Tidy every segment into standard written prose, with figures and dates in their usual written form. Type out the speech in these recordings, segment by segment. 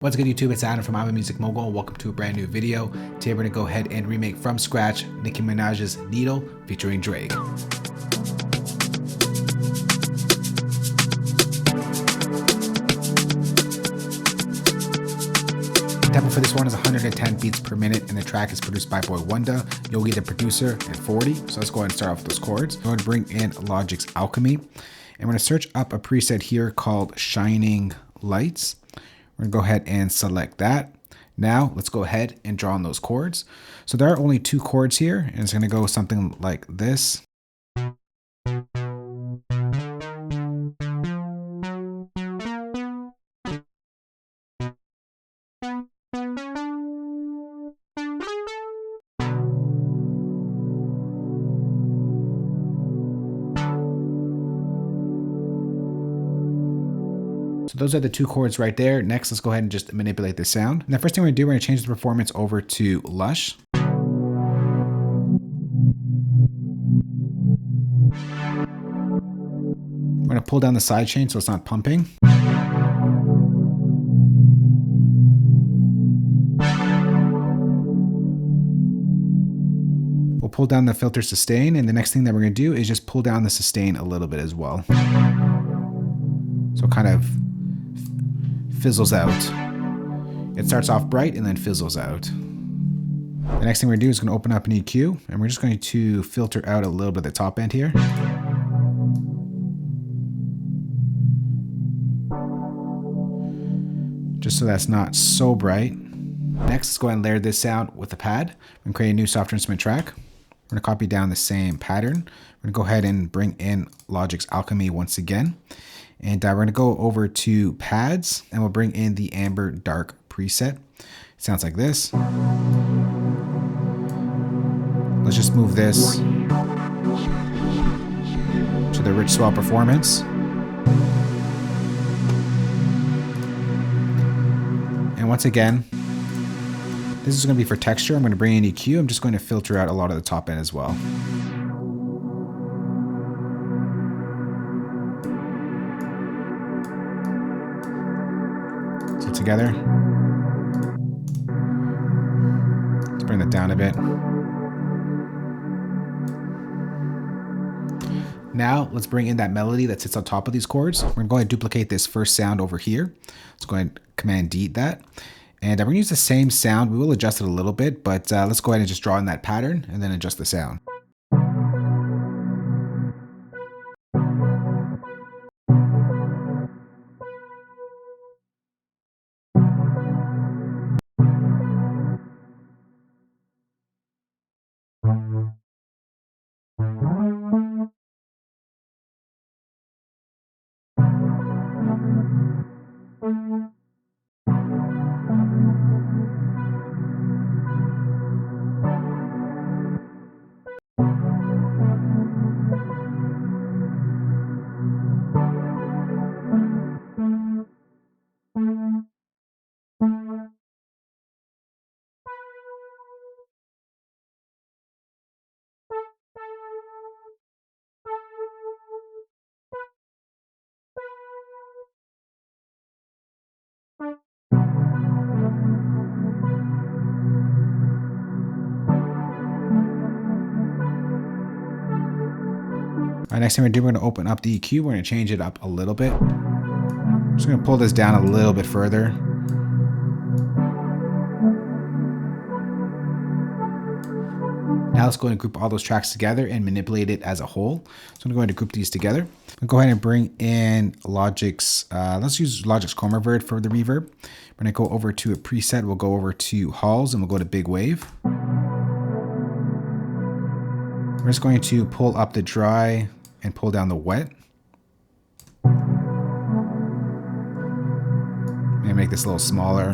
What's good, YouTube? It's Adam from I'm a Music Mogul. Welcome to a brand new video. Today we're gonna go ahead and remake from scratch Nicki Minaj's Needle featuring Drake. Tempo for this one is 110 beats per minute, and the track is produced by Boy Wonder, YogiTheProducer, and 40. So let's go ahead and start off with those chords. I'm going to bring in Logic's Alchemy, and we're going to search up a preset here called Shining Lights. We're gonna go ahead and select that. Now let's go ahead and draw on those chords. So there are only two chords here, and it's gonna go something like this. So those are the two chords right there. Next, let's go ahead and just manipulate the sound. And the first thing we're gonna do, we're gonna change the performance over to Lush. We're gonna pull down the side chain so it's not pumping. We'll pull down the filter sustain, and the next thing that we're gonna do is just pull down the sustain a little bit as well. So it kind of fizzles out. It starts off bright and then fizzles out. The next thing we're gonna do is gonna open up an EQ, and we're just going to filter out a little bit of the top end here. Just so that's not so bright. Next, let's go ahead and layer this sound with a pad and create a new software instrument track. We're gonna copy down the same pattern. We're gonna go ahead and bring in Logic's Alchemy once again. And we're gonna go over to pads, and we'll bring in the Amber Dark preset. It sounds like this. Let's just move this to the rich swell performance. And once again, this is gonna be for texture. I'm gonna bring in EQ. I'm just going to filter out a lot of the top end as well. Together. Let's bring that down a bit. Now let's bring in that melody that sits on top of these chords. We're going to duplicate this first sound over here. Let's go ahead and Command D that. And we're going to use the same sound. We will adjust it a little bit, but let's go ahead and just draw in that pattern and then adjust the sound. All right, next thing we're gonna do, we're gonna open up the EQ. We're gonna change it up a little bit. I'm just gonna pull this down a little bit further. Now let's go and group all those tracks together and manipulate it as a whole. So I'm going to group these together. I'll go ahead and bring in Logic's, let's use Logic's Chroma Reverb for the reverb. We're gonna go over to a preset. We'll go over to Halls and we'll go to Big Wave. We're just going to pull up the dry and pull down the wet. Maybe make this a little smaller.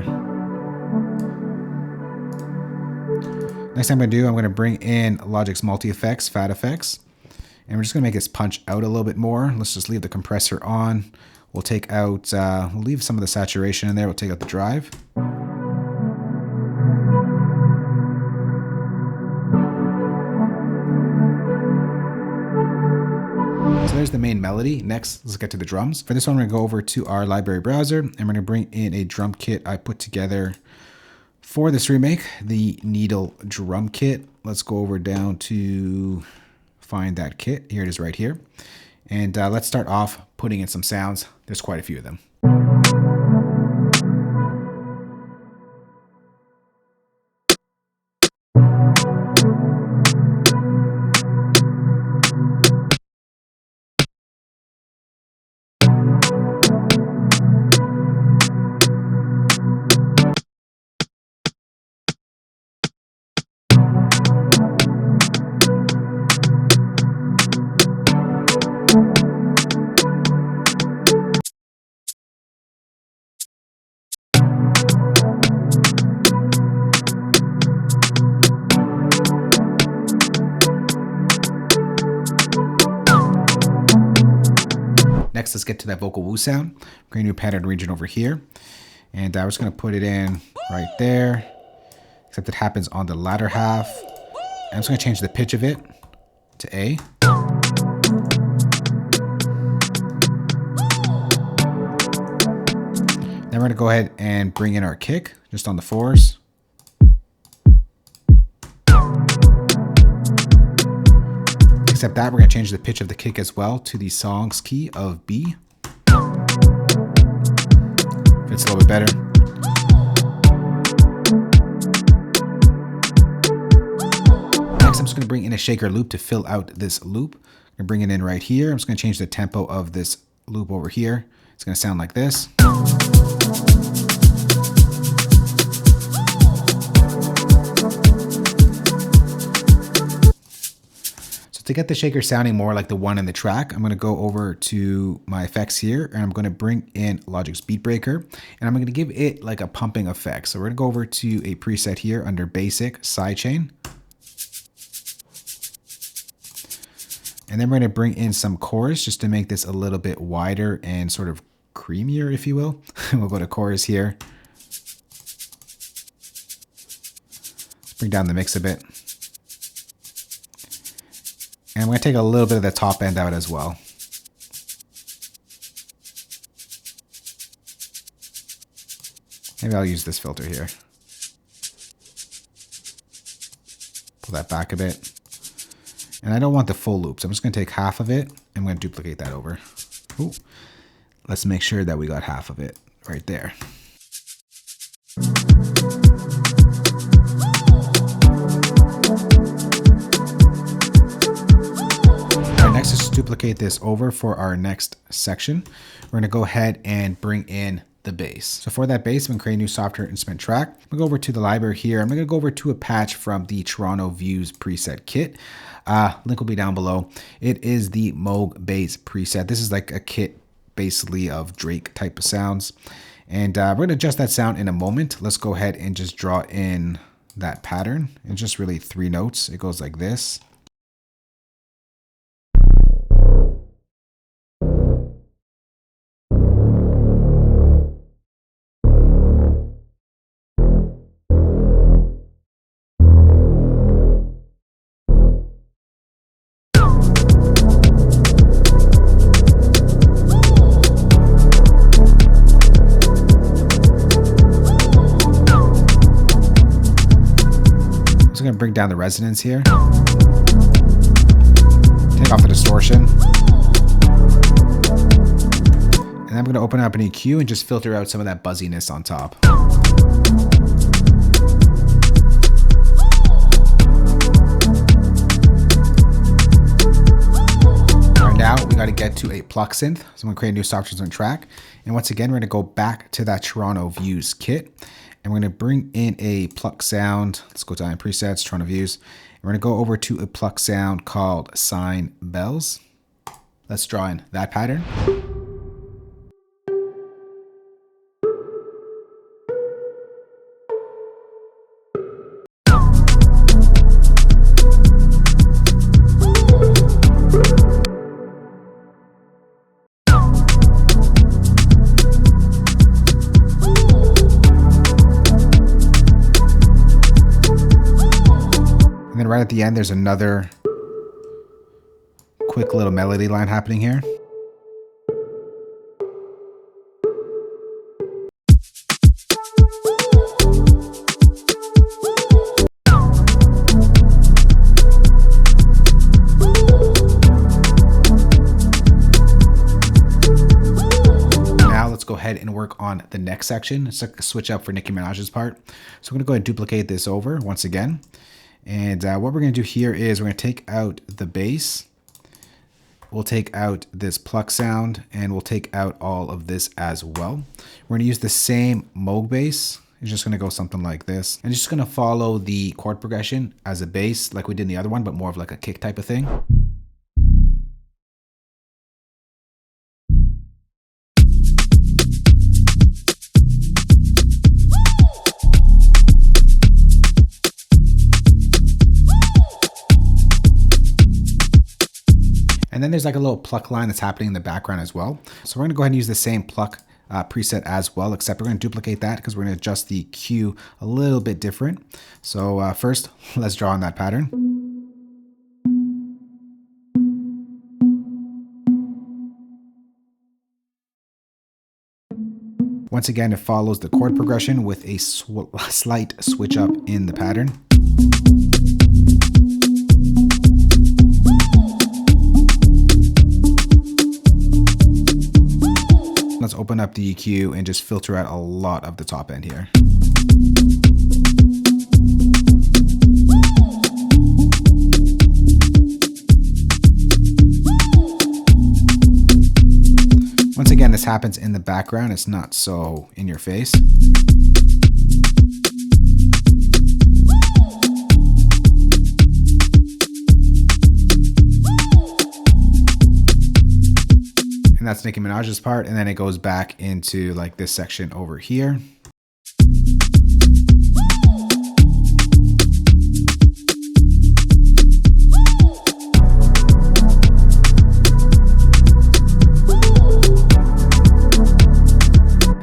Next thing I'm gonna do, I'm gonna bring in Logic's Multi Effects, Fat Effects. And we're just gonna make this punch out a little bit more. Let's just leave the compressor on. We'll take out, we'll leave some of the saturation in there. We'll take out the drive. So there's the main melody. Next, let's get to the drums. For this one, we're gonna go over to our library browser and we're gonna bring in a drum kit I put together for this remake, the Needle drum kit. Let's go over down to find that kit. Here it is right here. And let's start off putting in some sounds. There's quite a few of them. Next, let's get to that vocal woo sound. Create a new pattern region over here. And we're just going to put it in right there. Except it happens on the latter half. And I'm just going to change the pitch of it to A. Then we're going to go ahead and bring in our kick just on the fours. Except that we're going to change the pitch of the kick as well to the song's key of B. Fits a little bit better. Next, I'm just going to bring in a shaker loop to fill out this loop. I'm going to bring it in right here. I'm just going to change the tempo of this loop over here. It's going to sound like this. To get the shaker sounding more like the one in the track, I'm going to go over to my effects here and I'm going to bring in Logic's Beat Breaker and I'm going to give it like a pumping effect. So we're going to go over to a preset here under Basic Sidechain. And then we're going to bring in some chorus just to make this a little bit wider and sort of creamier, if you will. We'll go to chorus here. Let's bring down the mix a bit. And I'm going to take a little bit of the top end out as well. Maybe I'll use this filter here. Pull that back a bit. And I don't want the full loop, so I'm just going to take half of it. I'm going to duplicate that over. Ooh. Let's make sure that we got half of it right there. Next, let's duplicate this over for our next section. We're going to go ahead and bring in the bass. So for that bass, I'm going to create a new software instrument track. I'm going to go over to the library here. I'm going to go over to a patch from the Toronto Views preset kit. Link will be down below. It is the Moog bass preset. This is like a kit basically of Drake type of sounds. And we're going to adjust that sound in a moment. Let's go ahead and just draw in that pattern. It's just really 3 notes. It goes like this. Going to bring down the resonance here. Take off the distortion. And I'm going to open up an EQ and just filter out some of that buzziness on top. Right now, we got to get to a Pluck synth. So I'm going to create a new software instrument track. And once again, we're going to go back to that Toronto Views kit. And we're going to bring in a Pluck sound. Let's go down in presets, Toronto Views. And we're going to go over to a Pluck sound called Sign Bells. Let's draw in that pattern. And then right at the end, there's another quick little melody line happening here. Go ahead and work on the next section. It's like a switch up for Nicki Minaj's part. So I'm going to go ahead and duplicate this over once again. And what we're going to do here is we're going to take out the bass. We'll take out this pluck sound and we'll take out all of this as well. We're going to use the same Moog bass. It's just going to go something like this. And it's just going to follow the chord progression as a bass like we did in the other one, but more of like a kick type of thing. And then there's like a little pluck line that's happening in the background as well. So we're gonna go ahead and use the same pluck preset as well, except we're gonna duplicate that because we're gonna adjust the Q a little bit different. So first, let's draw on that pattern. Once again, it follows the chord progression with a slight switch up in the pattern. Let's open up the EQ and just filter out a lot of the top end here. Once again, this happens in the background. It's not so in your face. And that's Nicki Minaj's part, and then it goes back into like this section over here.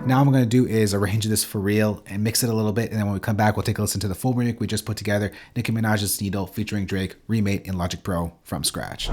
Now what I'm going to do is arrange this for real and mix it a little bit, and then when we come back, we'll take a listen to the full remix we just put together, Nicki Minaj's Needle featuring Drake, remade in Logic Pro from scratch.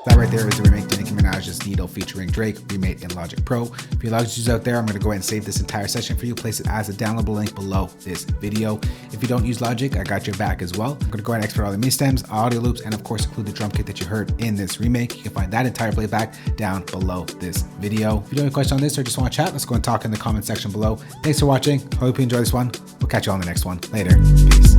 That right there is the remake to Nicki Minaj's Needle featuring Drake, remade in Logic Pro. If you Logic users out there, I'm going to go ahead and save this entire session for you, place it as a downloadable link below this video. If you don't use Logic, I got your back as well. I'm going to go ahead and export all the MIDI stems, audio loops, and of course include the drum kit that you heard in this remake. You can find that entire playback down below this video. If you do have a question on this or just want to chat, let's go and talk in the comment section below. Thanks for watching. Hope you enjoy this one. We'll catch you on the next one. Later. Peace.